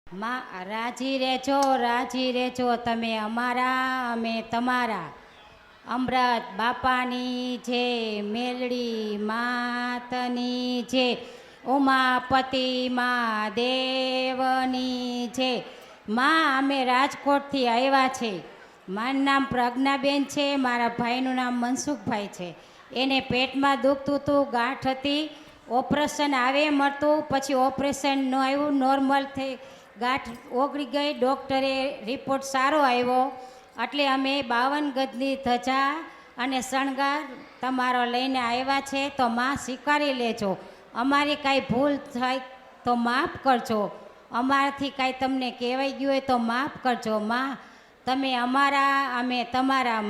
માં રાજી રહેજો તમે અમારા અમે તમારા. અમૃત બાપાની છે, મેલડી માતની છે, ઉમાપતિ મહાદેવની છે. માં અમે રાજકોટથી આવ્યા છે. મારું નામ પ્રજ્ઞાબેન છે, મારા ભાઈનું નામ મનસુખભાઈ છે. એને પેટમાં દુખતું હતું, ગાંઠ હતી, ઓપરેશન આવે મળતું, પછી ઓપરેશન ન આવ્યું, નોર્મલ થઈ ગાંઠ ઓગળી ગઈ. ડૉક્ટરે રિપોર્ટ સારો આવ્યો એટલે અમે 52 ગજની ધજા અને શણગાર તમારો લઈને આવ્યા છે. તો માં સ્વીકારી લેજો. અમારી કાંઈ ભૂલ થાય તો માફ કરજો. અમારાથી કાંઈ તમને કહેવાઈ ગયું હોય તો માફ કરજો. માં તમે અમારા અમે તમારા.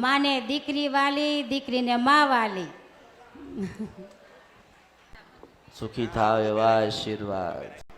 માને દીકરી વાલી, દીકરીને માં વાલી. સુખી થાવ એવા આશીર્વાદ.